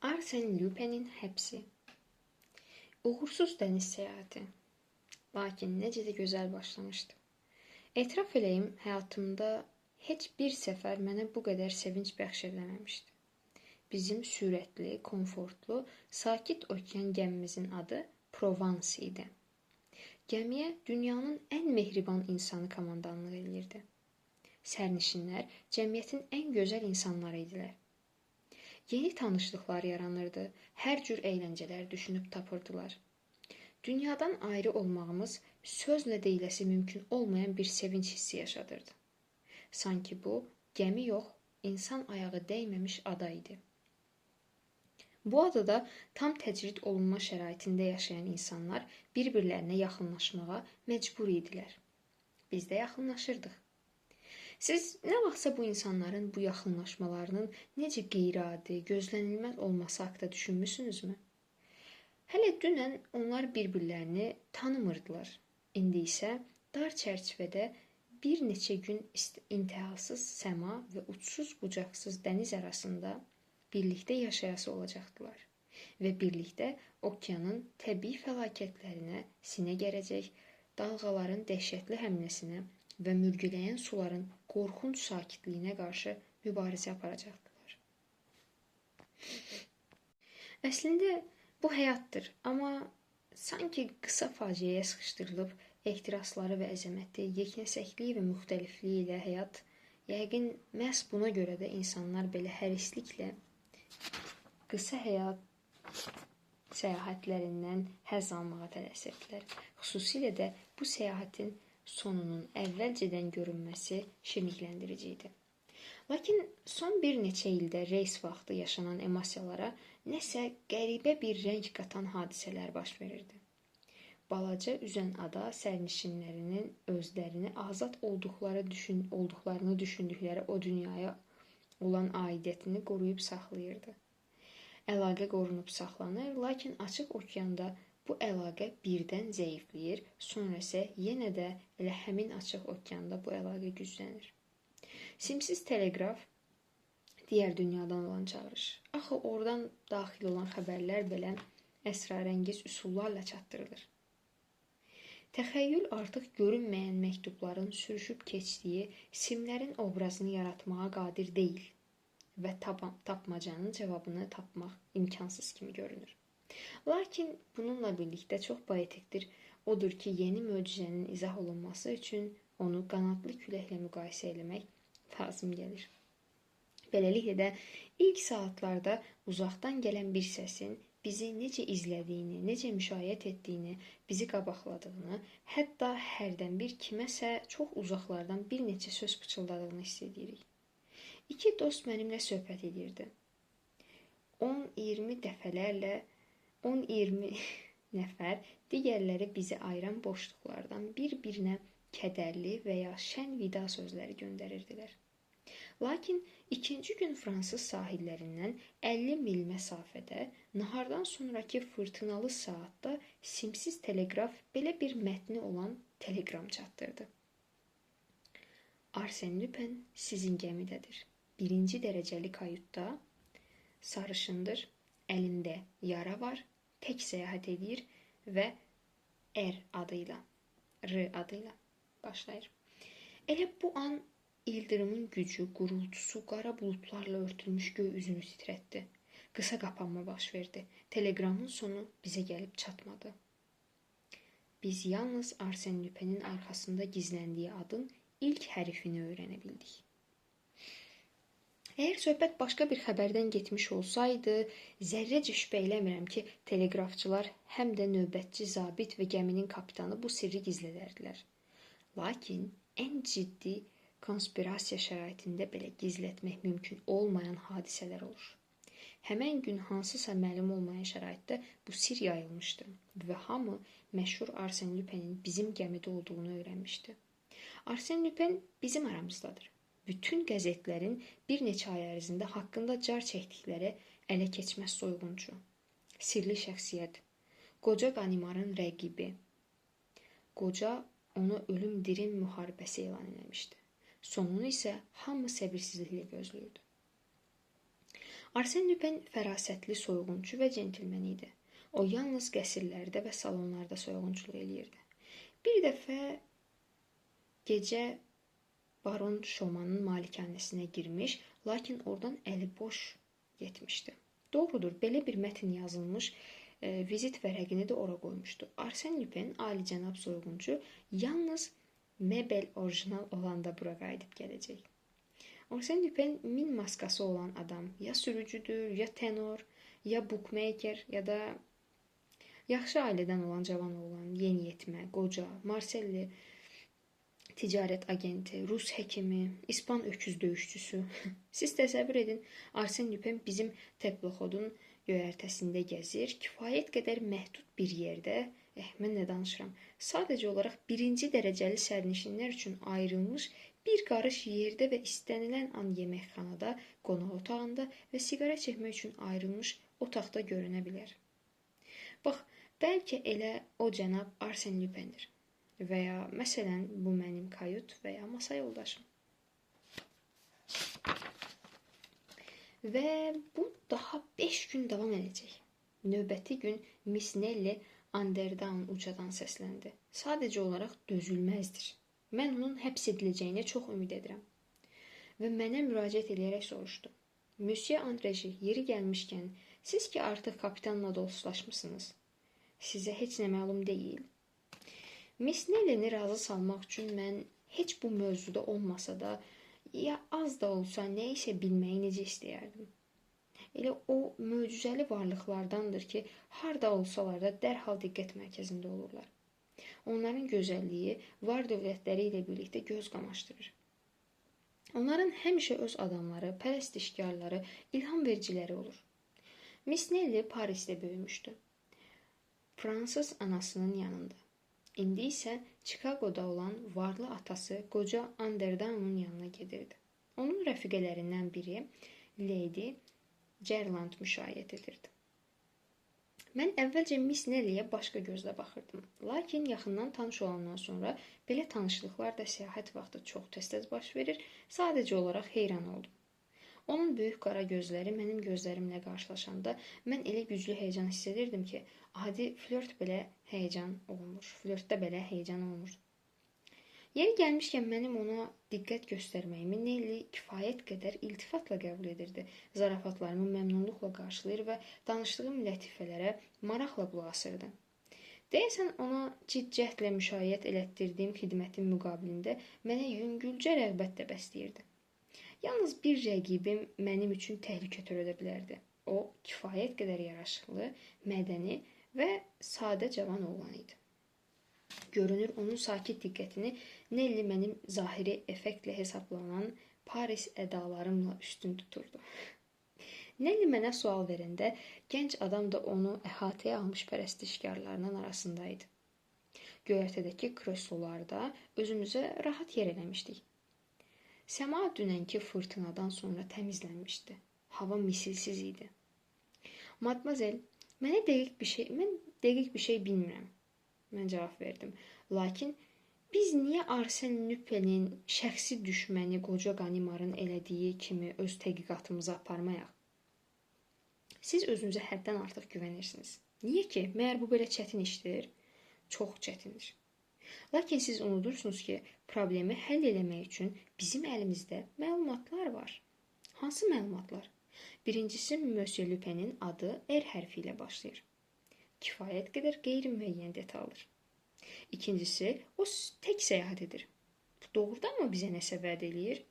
Arsène Lupin'in həbsi. Uğursuz dəniz səyahəti. Lakin necə də gözəl başlamışdı. Etiraf eləyim, həyatımda heç bir səfər mənə bu qədər sevinç bəxş eləməmişdi. Bizim sürətli, komfortlu, sakit okean gəmimizin adı Provence idi. Gəmiyə dünyanın ən mehriban insanı komandanlıq edirdi. Sərnişinlər cəmiyyətin ən gözəl insanları idilər. Yeni tanışlıqlar yaranırdı, hər cür əyləncələr düşünüb tapırdılar. Dünyadan ayrı olmağımız sözlə deyiləsi mümkün olmayan bir sevinç hissi yaşadırdı. Sanki bu, gəmi yox, insan ayağı dəyməmiş ada idi. Bu adada tam təcrid olunma şəraitində yaşayan insanlar bir-birlərinə yaxınlaşmağa məcbur idilər. Biz də yaxınlaşırdıq. Siz nə vaxtsa bu insanların bu yaxınlaşmalarının necə qeyri-adi, gözlənilməz olması haqqında düşünmüsünüzmü? Hələ dünən onlar bir-birlərini tanımırdılar. İndi isə dar çərçivədə bir neçə gün intihasız səma və uçsuz-bucaqsız dəniz arasında birlikdə yaşayası olacaqdılar və birlikdə okeanın təbii fəlakətlərinə sinə gərəcək, dalğaların dəhşətli həmləsinə və mürgüləyən suların qorxunc sakitliyinə qarşı mübarizə aparacaqdılar. Əslində bu həyatdır, amma sanki qısa faciəyə sıxışdırılıb ehtirasları və əzəməti, yeknəsəkliyi və müxtəlifliyi ilə həyat, yəqin məhz buna görə də insanlar belə hərisliklə qısa həyat səyahətlərindən həzz almağa tələsirdilər. Xüsusilə də bu səyahətin sonunun əvvəlcədən görünməsi şirinlikləndirici idi. Lakin son bir neçə ildə reys vaxtı yaşanan emosiyalara nəsə qəribə bir rəng qatan hadisələr baş verirdi. Balaca üzən ada sərnişinlərinin özlərini azad olduqlarını düşündükləri o dünyaya olan aidiyyətini qoruyub saxlayırdı. Əlaqə qorunub saxlanır, lakin açıq okeanda bu əlaqə birdən zəifləyir, sonra isə yenə də elə həmin açıq okeanda bu əlaqə güclənir. Simsiz teleqraf digər dünyadan olan çağırış. Axı oradan daxil olan xəbərlər belə əsrarəngiz üsullarla çatdırılır. Təxəyyül artıq görünməyən məktubların sürüşüb keçdiyi simlərin obrazını yaratmağa qadir deyil və tapmacanın cavabını tapmaq imkansız kimi görünür. Lakin bununla birlikdə çox poetikdir, odur ki, yeni möcüzənin izah olunması üçün onu qanadlı küləklə müqayisə etmək lazım gəlir. Beləliklə də ilk saatlarda uzaqdan gələn bir səsin bizi necə izlədiyini, necə müşayiət etdiyini, bizi qabaqladığını, hətta hərdən bir kiməsə çox uzaqlardan bir neçə söz pıçıldadığını hiss edirik. İki dost mənimlə söhbət edirdi. 10-20 dəfələrlə 10-20 nəfər digərləri bizi ayıran boşluqlardan bir-birinə kədərli və ya şən vida sözləri göndərirdilər. Lakin ikinci gün Fransız sahillərindən 50 mil məsafədə, nahardan sonraki fırtınalı saatda simsiz teleqraf belə bir mətni olan teleqram çatdırdı. Arsène Lupin sizin gəmidədir. 1-ci dərəcəli kayutda, sarışındır, əlində yara var, tək səyahət edir və R adıyla başlayır. Elə bu an ildırımın gücü, gurultusu qara buludlarla örtülmüş göy üzünü titrətdi. Qısa qapanma baş verdi. Teleqramın sonu bizə gəlib çatmadı. Biz yalnız Arsène Lupin'in arxasında gizləndiyi adın ilk hərfini öyrənə bildik. Əgər söhbət başqa bir xəbərdən getmiş olsaydı, zərrəcə şübhə eləmirəm ki, teleqrafçılar həm də növbətçi zabit və gəminin kapitanı bu sirri gizlədərdilər. Lakin ən ciddi konspirasiya şəraitində belə gizlətmək mümkün olmayan hadisələr olur. Həmən gün hansısa məlum olmayan şəraitdə bu sir yayılmışdı və hamı məşhur Arsène Lupin'in bizim gəmidə olduğunu öyrənmişdi. Arsène Lupin bizim aramızdadır. Bütün qəzetlərin bir neçə ay ərzində haqqında car çəkdikləri ələ keçməz soyğunçu, sirli şəxsiyyət, qoca Qanimarın rəqibi. Qoca onu ölüm-dirim müharibəsi elan etmişdi. Sonunu isə hamı səbirsizliklə gözləyirdi. Arsen Lüpen fərasətli soyğunçu və centlmen idi. O yalnız qəsrlərdə və salonlarda soyğunçuluq eləyirdi. Bir dəfə gecə Baron Şomanın malikanəsinə girmiş, lakin oradan əli boş getmişdi. Doğrudur, belə bir mətn yazılmış vizit vərəqini də ora qoymuşdu. Arsen Lüpen alicənab soyğunçu yalnız mebel orijinal olanda bura qayıdıb gələcək. Arsen Lüpen min maskası olan adam, ya sürücüdür, ya tenor, ya bookmaker, ya da yaxşı ailədən olan cavan oğlan, yeniyetmə, qoca, Marselli, ticarət agenti, Rus həkimi, İspan öküz döyüşçüsü. Siz təsəvvür edin, Arsen Lüpen bizim teploxodun göyərtəsində gəzir, kifayət qədər məhdud bir yerdə, mən nə danışıram, sadəcə olaraq birinci dərəcəli sərnişinlər üçün ayrılmış bir qarış yerdə və istənilən an yeməkxanada, qonaq otağında və siqara çəkmək üçün ayrılmış otaqda görünə bilər. Bax, bəlkə elə o cənab Arsen Lüpendir. Və ya, məsələn, bu mənim kayut və ya masa yoldaşım. Və bu daha 5 gün davam edəcək. Növbəti gün Miss Nelly Underdown ucadan səsləndi. Sadəcə olaraq dözülməzdir. Mən onun həbs ediləcəyinə çox ümid edirəm. Və mənə müraciət edərək soruşdu. Monsieur Andreji, yeri gəlmişkən, siz ki artıq kapitanla dostlaşmısınız. Sizə heç nə məlum deyil. Miss Nelly'ni razı salmaq üçün mən heç bu mövzuda olmasa da, ya az da olsa nə isə bilməyi necə istəyərdim. Elə o möcüzəli varlıqlardandır ki, harda olsalar da dərhal diqqət mərkəzində olurlar. Onların gözəlliyi var dövlətləri ilə birlikdə göz qamaşdırır. Onların həmişə öz adamları, pərəstişkarları, ilham vericiləri olur. Miss Nelly Parisdə böyümüşdü. Fransız anasının yanında. İndi isə Chicago'da olan varlı atası qoca Underdown'un yanına gedirdi. Onun rəfiqələrindən biri Lady Gerland müşayiət edirdi. Mən əvvəlcə Miss Nelly'yə başqa gözlə baxırdım. Lakin yaxından tanış olandan sonra belə tanışlıqlar da səyahət vaxtı çox tez-tez baş verir, sadəcə olaraq heyran oldum. Onun böyük qara gözləri mənim gözlərimlə qarşılaşanda mən elə güclü həyəcan hiss edirdim ki, adi flört belə həyəcan olmur. Flörtdə belə həyəcan olmur. Yeri gəlmişkən mənim ona diqqət göstərməyimi Nelly kifayət qədər iltifatla qəbul edirdi. Zarafatlarımı məmnunluqla qarşılayır və danışdığım lətifələrə maraqla qulaq asırdı. Deyəsən ona cidd-cəhdlə müşayiət elətdirdiyim xidmətin müqabilində mənə yüngülcə rəğbət də bəsləyirdi. Yalnız bir rəqibim mənim üçün təhlükə törədə bilərdi. O, kifayət qədər yaraşıqlı, mədəni və sadə cavan oğlan idi. Görünür, onun sakit diqqətini Nelly mənim zahiri effektlə hesablanan Paris ədalarımla üstün tuturdu. Nelly mənə sual verəndə, gənc adam da onu əhatəyə almış pərəstişkarlarının arasındaydı. Göyərtədəki kreslolarda özümüzə rahat yer eləmişdik. Səma dünənki fırtınadan sonra təmizlənmişdi. Hava misilsiz idi. Madmazel, mən dəqiq bir şey bilmirəm. Mən cavab verdim. Lakin biz niyə Arsen Lüpen'in şəxsi düşməni qoca Qanimarın elədiyi kimi öz tədqiqatımızı aparmayaq? Siz özünüzə həddən artıq güvənirsiniz. Niyə ki? Məyər bu belə çətin işdir? Çox çətindir. Lakin siz unudursunuz ki, problemi həll eləmək üçün bizim əlimizdə məlumatlar var. Hansı məlumatlar? Birincisi, Monsieur Lüpen'in adı R hərfi ilə başlayır. Kifayət qədər qeyri-müəyyən detaldır. İkincisi, o tək səyahət edir. Doğrudan mı bizə nəsə vəd eləyir?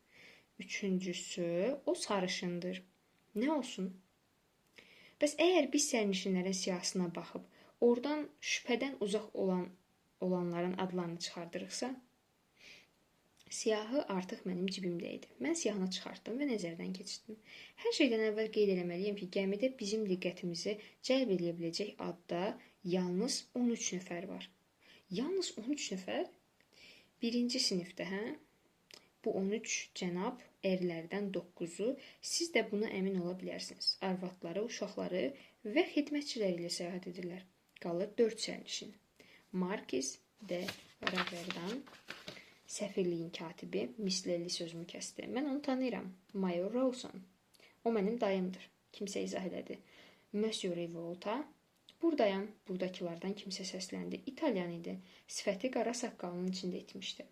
Üçüncüsü, o sarışındır. Nə olsun? Bəs əgər biz sərnişinlərin siyahısına baxıb, oradan şübhədən uzaq olanların adlarını çıxardırıqsa, siyahı artıq mənim cibimdə idi. Mən siyahını çıxartdım və nəzərdən keçirdim. Hər şeydən əvvəl qeyd eləməliyim ki, gəmidə bizim diqqətimizi cəlb edə biləcək adda yalnız 13 nəfər var. Yalnız 13 nəfər? Birinci sinifdə, hə? Bu 13 cənab erlərdən 9-u, siz də buna əmin ola bilərsiniz. Arvadları, uşaqları və xidmətçiləri ilə səyahət edirlər. Qalır 4 sərnişin. Markiz de Raverdan, səfirliyin katibi, Miss Lely sözümü kəsdi. Mən onu tanıyıram. Mayor Rawson. O mənim dayımdır. Kimsə izah elədi. Monsieur Rivolta. Buradayam. Buradakılardan kimsə səsləndi. İtalyan idi. Sifəti qara saqqalının içində itmişdi.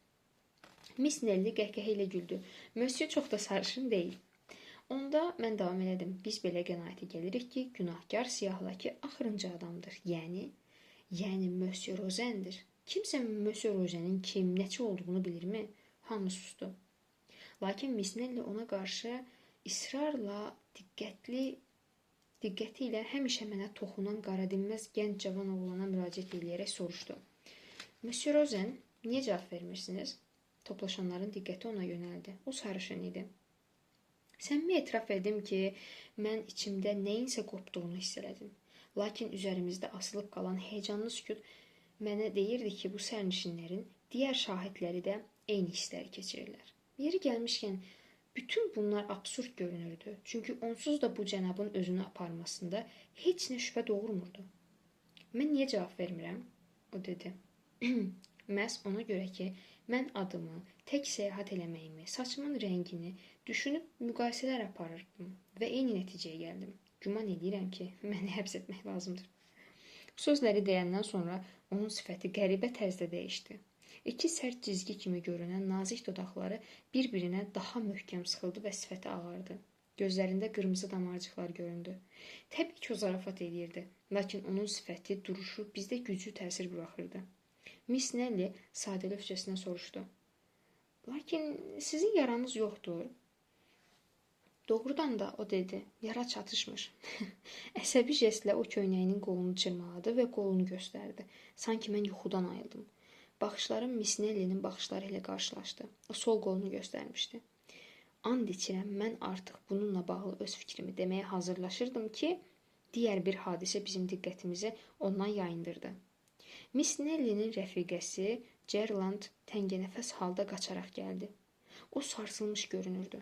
Miss Nelly qəhqəhə ilə güldü. Monsieur çox da sarışın deyil. Onda mən davam elədim. Biz belə qənaətə gəlirik ki, günahkar siyahdakı axırıncı adamdır. Yəni Monsieur Rozendir. Kimsə Monsieur Rozenin kim, neçə olduğunu bilirmi? Hamı sustu. Lakin Miss Nelly ona qarşı israrla, diqqəti ilə həmişə mənə toxunan qaradilməz gənc cavan oğlana müraciət edərək soruşdu. Monsieur Rozen, niyə cavab vermirsiniz? Toplaşanların diqqəti ona yönəldi. O sarışın idi. Səmimi etiraf edim ki, mən içimdə nəyinsə qopduğunu hiss elədim. Lakin üzərimizdə asılıb qalan heyecanlı sükut mənə deyirdi ki, bu sərnişinlərin digər şahidləri də eyni hissləri keçirirlər. Yeri gəlmişkən, bütün bunlar absurd görünürdü. Çünki onsuz da bu cənabın özünü aparmasında heç nə şübhə doğurmurdu. Mən niyə cavab vermirəm? O dedi. Məhz ona görə ki, mən adımı, tək səyahət eləməyimi, saçımın rəngini düşünüb müqayisələr aparırdım və eyni nəticəyə gəldim. Güman edirəm ki, məni həbs etmək lazımdır. Sözləri deyəndən sonra onun sifəti qəribə tərzdə dəyişdi. İki sərt cizgi kimi görünən nazik dodaqları bir-birinə daha möhkəm sıxıldı və sifəti ağardı. Gözlərində qırmızı damarcıqlar göründü. Təbii ki, o zarafat edirdi, lakin onun sifəti, duruşu bizdə güclü təsir buraxırdı. Miss Nelly sadəlövhcəsinə soruşdu. Lakin sizin yaranız yoxdur? Doğrudan da o dedi. Yara çatışmır. Əsəbi jestlə o köynəyinin qolunu çırmaladı və qolunu göstərdi. Sanki mən yuxudan ayıldım. Baxışlarım Miss Nelly'nin baxışları ilə qarşılaşdı. O sol qolunu göstərmişdi. And içirəm, mən artıq bununla bağlı öz fikrimi deməyə hazırlaşırdım ki, digər bir hadisə bizim diqqətimizi ondan yayındırdı. Miss Nelly'nin rəfiqəsi Gerland təngənəfəs halda qaçaraq gəldi. O sarsılmış görünürdü.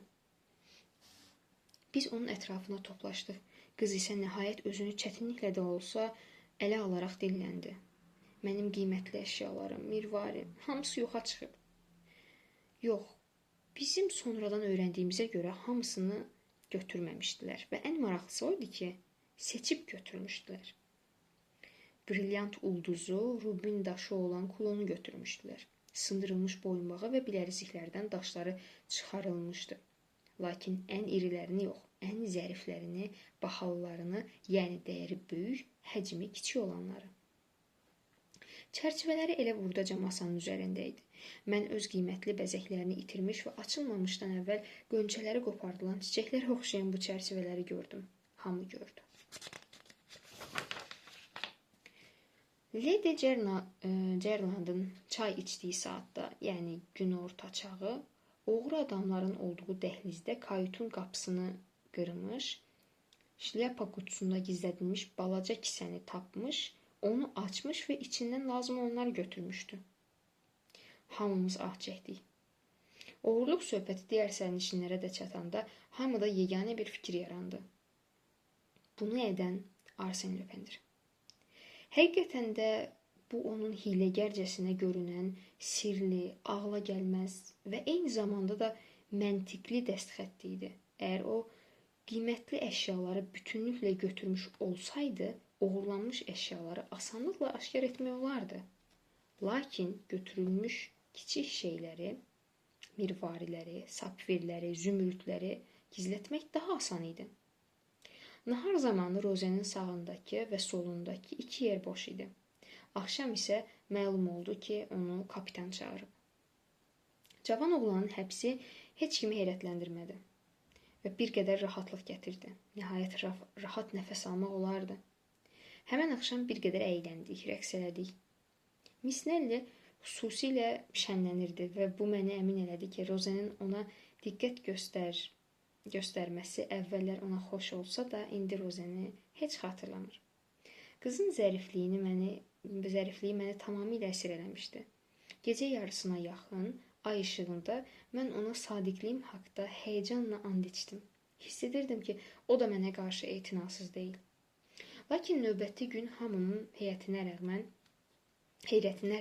Biz onun ətrafına toplaşdıq. Qız isə nəhayət özünü çətinliklə də olsa ələ alaraq dilləndi. Mənim qiymətli əşyalarım, mirvarim, hamısı yoxa çıxıb. Yox, bizim sonradan öyrəndiyimizə görə hamısını götürməmişdilər və ən maraqlısı o idi ki, seçib götürmüşdülər. Brilyant ulduzu, rubin daşı olan kulonu götürmüşdülər. Sındırılmış boyunbağı və bilərziklərdən daşları çıxarılmışdı. Lakin ən irilərini yox, ən zəriflərini, bahalılarını, yəni dəyəri böyük, həcmi kiçik olanları. Çərçivələri elə buradaca masanın üzərində idi. Mən öz qiymətli bəzəklərini itirmiş və açılmamışdan əvvəl qönçələri qopardılan çiçəklərə oxşayan bu çərçivələri gördüm. Hamı gördü. Lady Gerlandın çay içdiyi saatda, yəni günorta çağı, oğru adamların olduğu dəhlizdə kayutun qapısını qırmış, şlyapa qutusunda gizlədilmiş balaca kisəni tapmış, onu açmış və içindən lazım olanları götürmüşdü. Hamımız ah çəkdik. Oğurluq söhbəti digər sərnişinlərə də çatanda hamıda yeganə bir fikir yarandı. Bunu edən Arsen Lupindir. Həqiqətən də bu onun hiləgərcəsinə görünən, sirli, ağla gəlməz və eyni zamanda da məntiqli dəstxətti idi. Əgər o qiymətli əşyaları bütünlüklə götürmüş olsaydı, oğurlanmış əşyaları asanlıqla aşkar etmək olardı. Lakin götürülmüş kiçik şeyləri, mirvariləri, sapfirləri, zümrüdləri gizlətmək daha asan idi. Nahar zamanı Rozenin sağındakı və solundakı iki yer boş idi. Axşam isə məlum oldu ki, onu kapitan çağırıb. Cavan oğlanın həbsi heç kimi heyrətləndirmədi və bir qədər rahatlıq gətirdi. Nəhayət rahat nəfəs almaq olardı. Həmən axşam bir qədər əyləndik, rəqs elədik. Miss Nelly xüsusilə şənlənirdi və bu məni əmin elədi ki, Rozenin ona diqqət göstərməsi əvvəllər ona xoş olsa da, indi Rozeni heç xatırlamır. Qızın zərifliyi məni tamamilə əsir eləmişdi. Gecə yarısına yaxın, ay işığında mən ona sadiqliyim haqda həyəcanla and içdim. Hiss edirdim ki, o da mənə qarşı etinasız deyil. Lakin növbəti gün hamının heyrətinə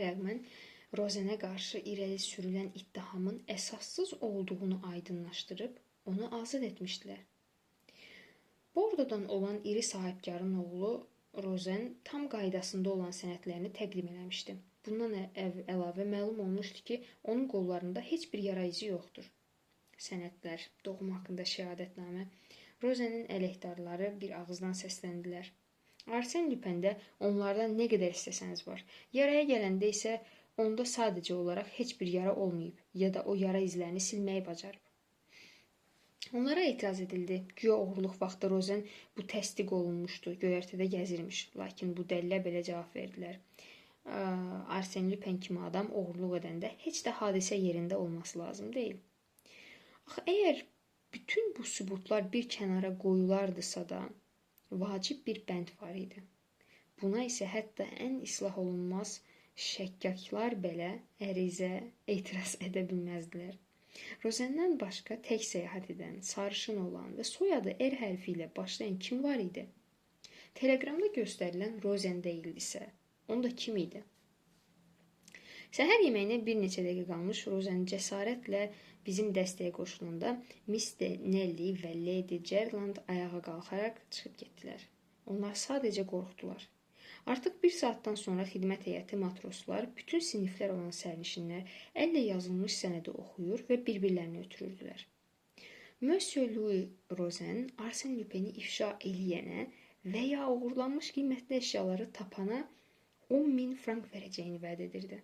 rəğmən Rozenə qarşı irəli sürülən iddiamın əsassız olduğunu aydınlaşdırıb onu azad etmişdilər. Bordodan olan iri sahibkarın oğlu Rozen tam qaydasında olan sənədlərini təqdim eləmişdi. Bundan əlavə məlum olmuşdu ki, onun qollarında heç bir yara izi yoxdur. Sənədlər, doğum haqqında şəhadətnamə. Rozenin əleyhdarları bir ağızdan səsləndilər. Arsen Lupin də onlardan nə qədər istəsəniz var. Yaraya gələndə isə onda sadəcə olaraq heç bir yara olmayıb ya da o yara izlərini silməyi bacarıb. Onlara etiraz edildi. Güya oğurluq vaxtı Rozen bu təsdiq olunmuşdu, göyərtədə gəzirmiş. Lakin bu dəlilər belə cavab verdilər. Arsen Lupin kimi adam oğurluq edəndə heç də hadisə yerində olması lazım deyil. Axı, əgər bütün bu sübutlar bir kənara qoyulardısa da, vacib bir bənd var idi. Buna isə hətta ən islah olunmaz şəkkaklar belə ərizə etiraz edə bilməzdilər. Rozendən başqa tək səyahət edən, sarışın olan və soyadı R hərfi ilə başlayan kim var idi? Teleqramda göstərilən Rozen deyildisə, onda kim idi? Səhər yeməyinə bir neçə dəqiqə qalmış Rozen cəsarətlə bizim dəstəyə qoşulanda Miss Nelly və Lady Gerland ayağa qalxaraq çıxıb getdilər. Onlar sadəcə qorxdular. Artıq bir saatdan sonra xidmət heyəti matroslar, bütün siniflər olan sərnişinlər əllə yazılmış sənədi oxuyur və bir-birlərini ötürürdülər. Monsieur Louis Rozen Arsen Lupin'i ifşa eləyənə və ya uğurlanmış qiymətli əşyaları tapana 10.000 frank verəcəyini vəd edirdi.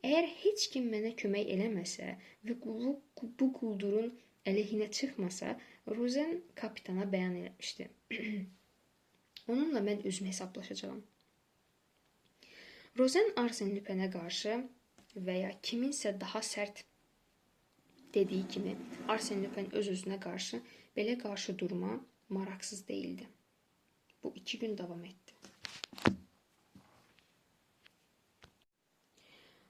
Əgər heç kim mənə kömək eləməsə və bu quldurun əleyhinə çıxmasa, Rozen kapitana bəyan eləmişdi. Onunla mən özüm hesablaşacağam. Rozen Arsen Lupin'ə qarşı və ya kiminsə daha sərt dediyi kimi Arsen Lupin öz-özünə qarşı belə qarşı durma maraqsız deyildi. Bu 2 gün davam etdi.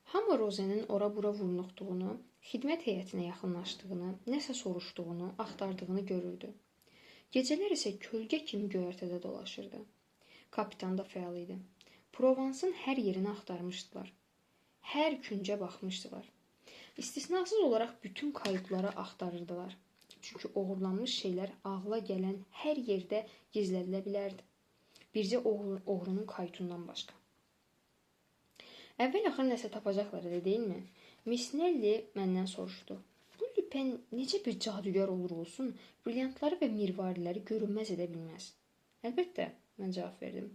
Hamı Rozenin ora-bura vurnuxduğunu, xidmət heyətinə yaxınlaşdığını, nəsə soruşduğunu, axtardığını görürdü. Gecələr isə kölgə kimi göyərtədə dolaşırdı. Kapitan da fəal idi. Provansın hər yerini axtarmışdılar. Hər küncə baxmışdılar. İstisnasız olaraq bütün kayutları axtarırdılar. Çünki oğurlanmış şeylər ağla gələn hər yerdə gizlədilə bilərdi. Bircə oğrunun kayutundan başqa. Əvvəl-axır nəsə tapacaqlar, elə deyilmi? Miss Nelly məndən soruşdu. Lupin necə bir cadügar olur olsun, brilyantları və mirvariləri görünməz edə bilməz. Əlbəttə, mən cavab verdim.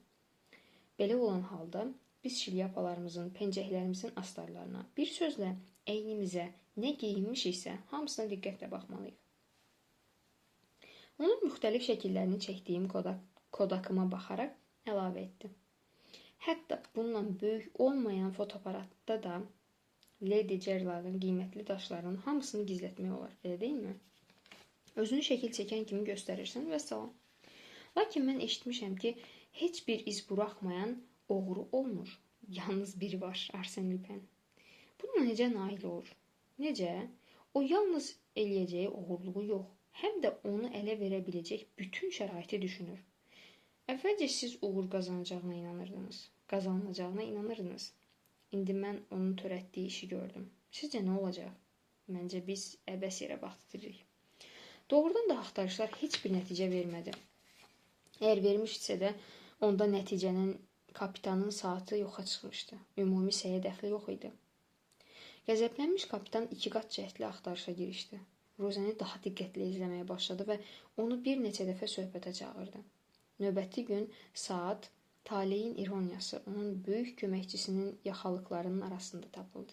Belə olan halda biz şilyapalarımızın, pencəklərimizin astarlarına, bir sözlə əynimizə nə geyinmişiksə, hamısına diqqətlə baxmalıyıq. Onun müxtəlif şəkillərini çəkdiyim kodakıma baxaraq əlavə etdi. Hətta bundan böyük olmayan fotoaparatda da Lady Gerland'ın qiymətli daşlarının hamısını gizlətmək olar, elə deyilmi? Özünü şəkil çəkən kimi göstərirsən və salam. Lakin mən eşitmişəm ki, heç bir iz buraxmayan oğru olmur. Yalnız biri var, Arsen Lupin. Bununla necə nail olur? Necə? O yalnız eləyəcəyi oğurluğu yox, həm də onu ələ verə biləcək bütün şəraiti düşünür. Əvvəlcə siz uğur qazanacağına inanırdınız. İndi mən onun törətdiyi işi gördüm. Sizcə nə olacaq? Məncə biz əbəs yerə vaxt itiririk. Doğrudan da axtarışlar heç bir nəticə vermədi. Əgər vermişsə də, onda nəticənin kapitanın saatı yoxa çıxmışdı. Ümumi səyə dəxli yox idi. Qəzəblənmiş kapitan 2 qat cəhdli axtarışa girişdi. Rozeni daha diqqətli izləməyə başladı və onu bir neçə dəfə söhbətə çağırdı. Növbəti gün saat taleyin ironiyası onun böyük köməkçisinin yaxalıqlarının arasında tapıldı.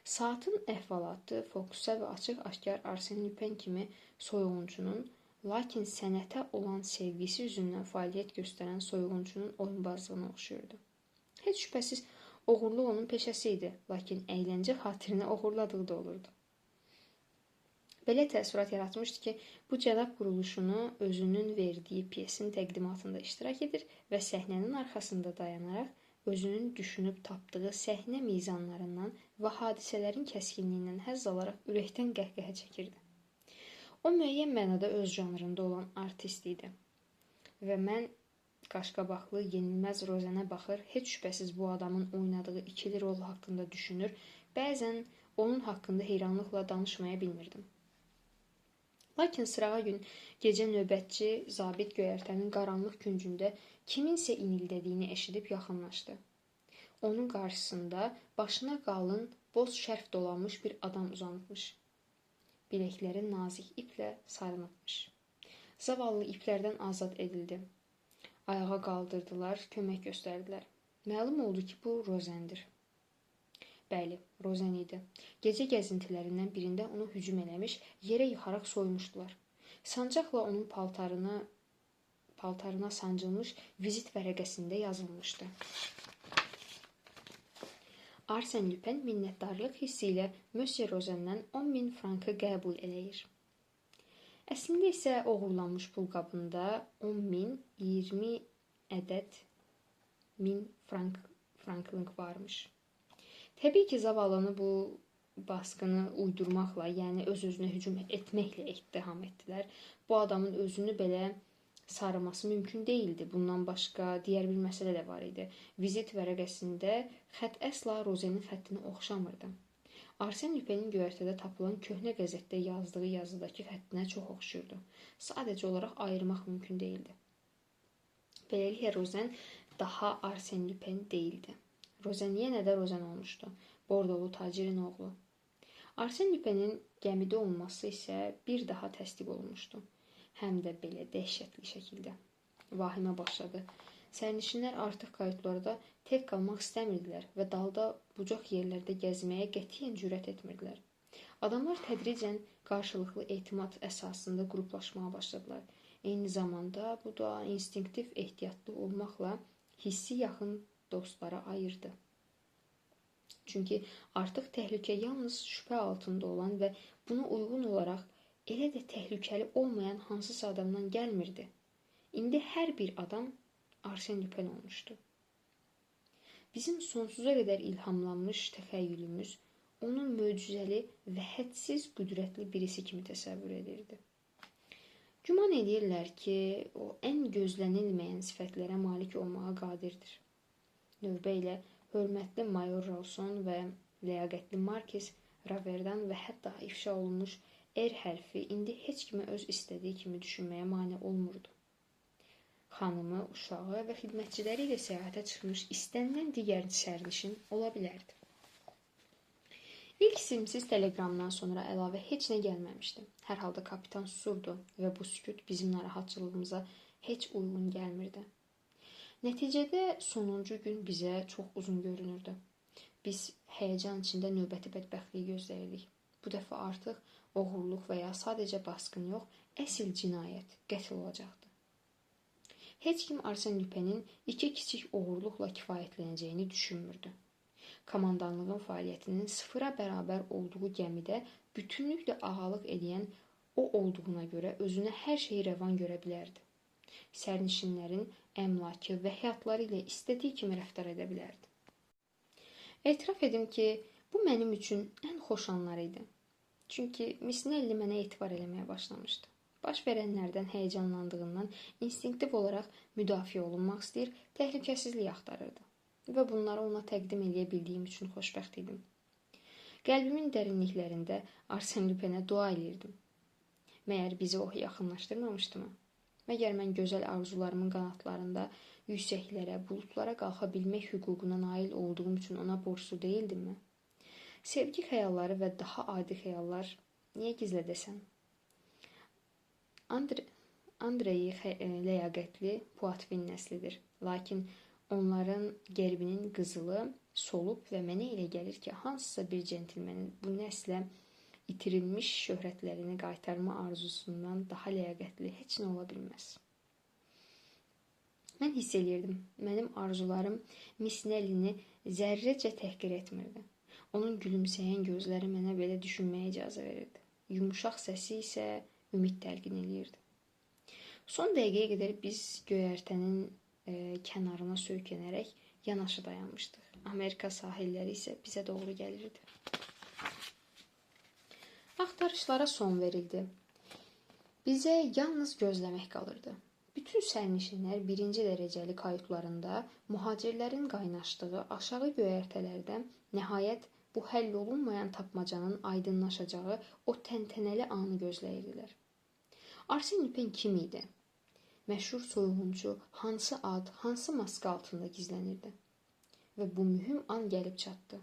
Saatın əhvalatı fokusa və açıq-aşkar Arsen Lupin kimi soyğunçunun, lakin sənətə olan sevgisi üzündən fəaliyyət göstərən soyğunçunun oyunbazlığına oxşuyurdu. Heç şübhəsiz oğurluq onun peşəsi idi, lakin əyləncə xatirinə oğurladığı da olurdu. Belə təəssürat yaratmışdı ki, bu cənab quruluşunu özünün verdiyi pyesin təqdimatında iştirak edir və səhnənin arxasında dayanaraq özünün düşünüb tapdığı səhnə mizanlarından və hadisələrin kəskinliyindən həzz alaraq ürəkdən qəhqəhə çəkirdi. O müəyyən mənada öz janrında olan artist idi. Və mən qaşqabaqlı, yenilməz Rozenə baxır, heç şübhəsiz bu adamın oynadığı ikili rol haqqında düşünür, bəzən onun haqqında heyranlıqla danışmaya bilmirdim. Lakin sırağa gün gecə növbətçi zabit göyərtənin qaranlıq küncündə kiminsə inildədiyini eşidib yaxınlaşdı. Onun qarşısında başına qalın, boz şərf dolanmış bir adam uzanmış. Biləkləri nazik iplə sarınıbmış. Zavallı iplərdən azad edildi. Ayağa qaldırdılar, kömək göstərdilər. Məlum oldu ki, bu Rozendir. Bəli, Rozen idi. Gecə gəzintilərindən birində onu hücum eləmiş, yerə yıxaraq soymuşdular. Sancaqla onun paltarına sancılmış vizit vərəqəsində yazılmışdı. Arsène Lupin minnətdarlıq hissi ilə Monsieur Rozendən 10.000 frankı qəbul eləyir. Əslində isə oğurlanmış pul qabında 10.000, 20 ədəd 1000 franklıq varmış. Təbii ki, zavallını bu baskını uydurmaqla, yəni öz-özünə hücum etməklə ittiham etdilər. Bu adamın özünü belə sarıması mümkün değildi. Bundan başqa digər bir məsələ də var idi. Vizit vərəqəsində xətt əsla Rozenin xəttinə oxşamırdı. Arsène Lupinin göyərtədə tapılan köhnə qəzetdə yazdığı yazıdakı xəttinə çox oxşurdu. Sadəcə olaraq ayırmaq mümkün değildi. Beləliklə Rozen daha Arsène Lupin değildi. Rozen yenə də Rozen olmuşdu. Bordolu tacirin oğlu. Arsène Lupinin gəmidə olması isə bir daha təsdiq olunmuşdu. Həm də belə dəhşətli şəkildə. Vahimə başladı. Sərnişinlər artıq kayutlarda tək qalmaq istəmirdilər və dalda bucaq yerlərdə gəzməyə qətiyyən cürət etmirdilər. Adamlar tədricən qarşılıqlı etimad əsasında qruplaşmağa başladılar. Eyni zamanda bu da instinktiv ehtiyatlı olmaqla hissi yaxın dostlara ayırdı. Çünki artıq təhlükə yalnız şübhə altında olan və buna uyğun olaraq elə də təhlükəli olmayan hansısa adamdan gəlmirdi. İndi hər bir adam Arsène Lupin olmuşdu. Bizim sonsuza qədər ilhamlanmış təxəyyülümüz onu möcüzəli və hədsiz qüdrətli birisi kimi təsəvvür edirdi. Güman edirlər ki, o ən gözlənilməyən sifətlərə malik olmağa qadirdir. Növbə ilə hörmətli Mayor Rawson və ləyaqətli Markiz Raverdan və hətta ifşa olunmuş R hərfi indi heç kimi öz istədiyi kimi düşünməyə mane olmurdu. Xanımı, uşağı və xidmətçiləri ilə səyahətə çıxmış istənilən digər sərnişin ola bilərdi. İlk simsiz teleqramdan sonra əlavə heç nə gəlməmişdi. Hər halda kapitan susurdu və bu sükut bizim narahatçılığımıza heç uyğun gəlmirdi. Nəticədə sonuncu gün bizə çox uzun görünürdü. Biz həyəcan içində növbəti bədbəxtliyi gözləyirdik. Bu dəfə artıq oğurluq və ya sadəcə basqın yox, əsl cinayət, qətl olacaqdı. Heç kim Arsène Lupinin 2 kiçik oğurluqla kifayətlənəcəyini düşünmürdü. Komandanlığın fəaliyyətinin sıfıra bərabər olduğu gəmidə bütünlüklə ağalıq edən o olduğuna görə özünə hər şeyi rəvan görə bilərdi. Sərnişinlərin əmlakı və həyatları ilə istədiyi kimi rəftar edə bilərdi. Etiraf edim ki, bu mənim üçün ən xoş anlar idi. Çünki Miss Nelly mənə etibar eləməyə başlamışdı. Baş verənlərdən həyəcanlandığından instinktiv olaraq müdafiə olunmaq istəyir, təhlükəsizlik axtarırdı. Və bunları ona təqdim eləyə bildiyim üçün xoşbəxt idim. Qəlbimin dərinliklərində Arsène Lupinə dua eləyirdim. Məyər bizi o yaxınlaşdırmamışdımı? Məgər mən gözəl arzularımın qanatlarında yüksəklərə, buludlara qalxa bilmək hüququna nail olduğum üçün ona borclu deyildimmi? Sevgi xəyalları və daha adi xəyallar niyə gizlədəsən? Andreyi ləyaqətli Poitvin nəslidir. Lakin onların gerbinin qızılı solub və mənə elə gəlir ki, hansısa bir centilmenin bu nəslə itirilmiş şöhrətlərini qaytarma arzusundan daha ləyaqətli heç nə ola bilməz. Mən hiss eləyirdim. Mənim arzularım Miss Nelly'ni zərrəcə təhqir etmirdi. Onun gülümsəyən gözləri mənə belə düşünməyə icazə verirdi. Yumuşaq səsi isə ümid təlqin eləyirdi. Son dəqiqəyə qədər biz göyərtənin kənarına söykənərək yanaşı dayanmışdıq. Amerika sahilləri isə bizə doğru gəlirdi. Axtarışlara son verildi. Bizə yalnız gözləmək qalırdı. Bütün sərnişinlər birinci dərəcəli kayutlarında mühacirlərin qaynaşdığı aşağı göyərtələrdə nəhayət bu həll olunmayan tapmacanın aydınlaşacağı o təntənəli anı gözləyirdilər. Arsène Lupin kim idi? Məşhur soyğunçu hansı ad, hansı maska altında gizlənirdi? Və bu mühüm an gəlib çatdı.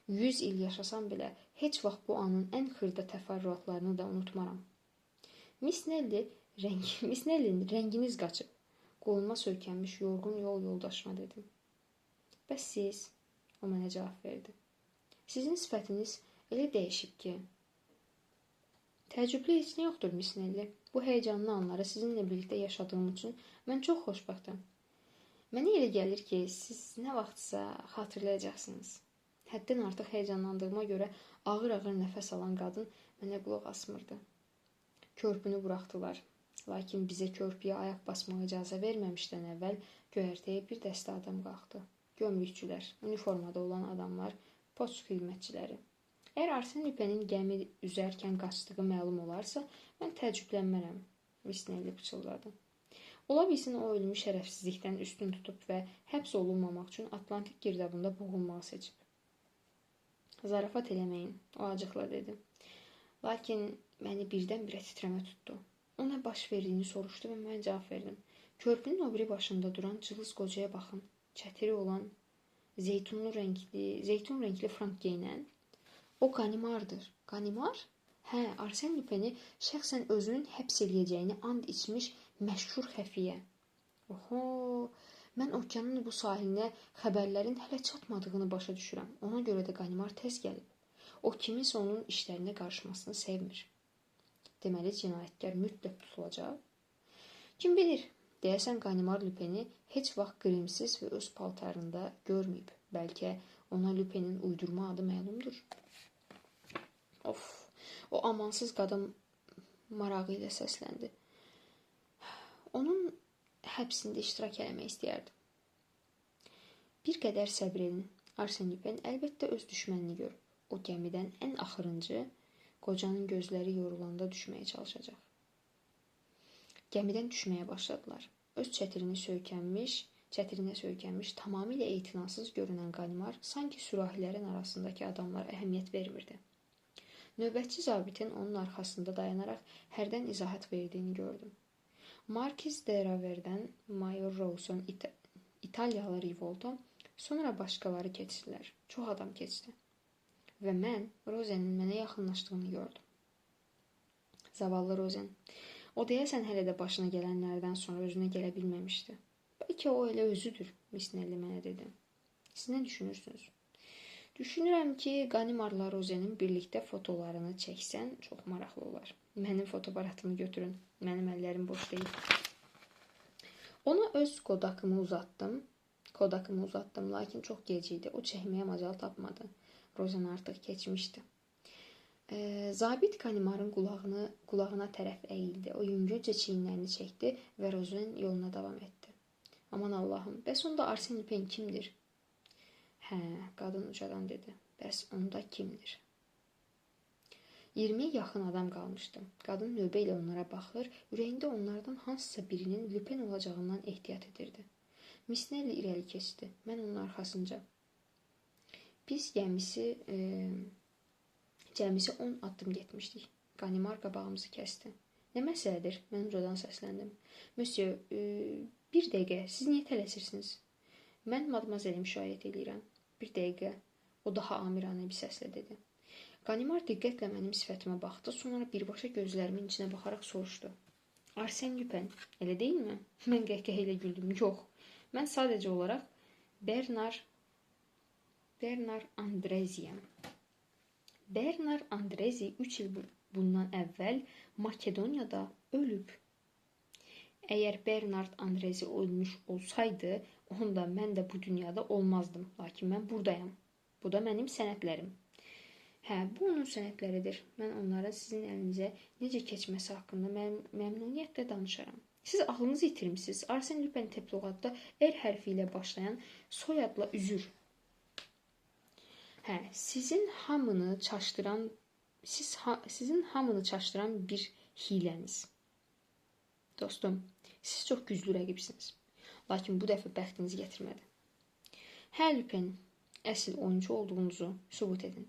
100 il yaşasam belə heç vaxt bu anın ən xırda təfərrüatlarını da unutmaram. Miss Nelly, rənginiz qaçıb. Qoluma söykənmiş yorğun yol yoldaşıma dedim. Bəs siz? O mənə cavab verdi. Sizin sifətiniz elə dəyişib ki. Təəccüblü heç nə yoxdur, Miss Nelly. Bu həyəcanlı anları sizinlə birlikdə yaşadığım üçün mən çox xoşbəxtəm. Mənə elə gəlir ki, siz nə vaxtsa xatırlayacaqsınız. Həddən artıq həyəcanlandığıma görə ağır-ağır nəfəs alan qadın mənə qulaq asmırdı. Körpünü buraxdılar. Lakin bizə körpüyə ayaq basmağa icazə verməmişdən əvvəl göyərtəyə bir dəstə adam qalxdı. Gömrükçülər, uniformada olan adamlar, poçt xidmətçiləri. Əgər Arsène Lupin'in gəmi üzərkən qaçdığı məlum olarsa, mən təəccüblənmərəm, Miss Nelly pıçıldadı. Ola bilsin o ölümü şərəfsizlikdən üstün tutub və həbs olunmamaq üçün Atlantik girdabında boğulmağı seçib. Zarafat eləməyin, o acıqla dedi. Lakin məni birdən-birə titrəmə tutdu. Ona baş verdiyini soruşdu və mən cavab verdim. Körpünün o biri başında duran cılız qocaya baxın. Çətiri olan zeytun rəngli frank geyinən. O Ganimardır. Ganimar? Hə, Arsène Lupin'i şəxsən özünün həbs eləyəcəyini and içmiş məşhur xəfiyyə. Oho, mən okeanın bu sahilinə xəbərlərin hələ çatmadığını başa düşürəm. Ona görə də Ganimar tez gəlib. O kiminsə onun işlərinə qarışmasını sevmir. Deməli, cinayətkar mütləq tutulacaq. Kim bilir, deyəsən Ganimar Lupin'i heç vaxt qrimsiz və öz paltarında görməyib. Bəlkə ona Lupin'in uydurma adı məlumdur. Of, o amansız qadın marağı ilə səsləndi. Onun həbsində iştirak eləmək istəyərdim. Bir qədər səbr edin. Arsène Lupin əlbəttə öz düşmənini görüb. O gəmidən ən axırıncı qocanın gözləri yorulanda düşməyə çalışacaq. Gəmidən düşməyə başladılar. Öz çətirinə söykənmiş, tamamilə etinasız görünən Ganimar sanki sürahilərin arasındakı adamlara əhəmiyyət vermirdi. Növbətçi zabitin onun arxasında dayanaraq hərdən izahat verdiyini gördüm. Markiz de Raver'dən Mayor Rawson İtalyalı Rivolta, sonra başqaları keçdilər. Çox adam keçdi. Və mən Rozenin mənə yaxınlaşdığını gördüm. Zavallı Rozen. O deyəsən hələ də başına gələnlərdən sonra özünə gələ bilməmişdi. Bəlkə o elə özüdür, Miss Nelly mənə dedi. Siz nə düşünürsünüz? Düşünürəm ki, Ganimarla Rozenin birlikdə fotolarını çəksən çox maraqlı olar. Mənim fotoaparatımı götürün. Mənim əllərim boş deyil. Ona öz kodakımı uzatdım, lakin çox gec idi. O çəkməyə macal tapmadı. Rozen artıq keçmişdi. Zabit Ganimarın qulağına tərəf əyildi. O yüngülcə çiyinlərini çəkdi və Rozen yoluna davam etdi. Aman Allahım, bəs onda Arsène Lupin kimdir? Hə, qadın ucadan dedi. Bəs onda kimdir? 20-yə yaxın adam qalmışdı. Qadın növbə ilə onlara baxır, ürəyində onlardan hansısa birinin Lupin olacağından ehtiyat edirdi. Miss Nelly irəli keçdi. Mən onun arxasınca. Biz cəmisi 10 addım getmişdik. Ganimar qabağımızı kəsdi. Nə məsələdir? Mən ucadan səsləndim. Monsieur, bir dəqiqə, siz niyə tələsirsiniz? Mən madmazel'i müşayiət edirəm. Bir dəqiqə, o daha amiranə bir səslə dedi. Ganimar diqqətlə mənim sifətimə baxdı, sonra birbaşa gözlərimin içinə baxaraq soruşdu. Arsène Lupin, elə deyilmi? Mən qəhqəhə ilə güldüm. Yox, mən sadəcə olaraq Bernard Andreziyəm. Bernard Andrezi 3 il bundan əvvəl Makedoniyada ölüb. Əgər Bernard Andrezi ölmüş olsaydı, onda mən də bu dünyada olmazdım. Lakin mən buradayam. Bu da mənim sənədlərim. Hə, bu onun sənədləridir. Mən onların sizin əlinizə necə keçməsi haqqında məmnuniyyətlə danışaram. Siz ağlınızı itirmişsiniz. Arsène Lupin təbliğatda R hərfi ilə başlayan soyadla üzür. Hə, sizin hamını çaşdıran bir hiləniz. Dostum, siz çox güclü rəqibsiniz. Lakin bu dəfə bəxtinizi gətirmədi. Hə, Lupin, əsl oyuncu olduğunuzu sübut edin.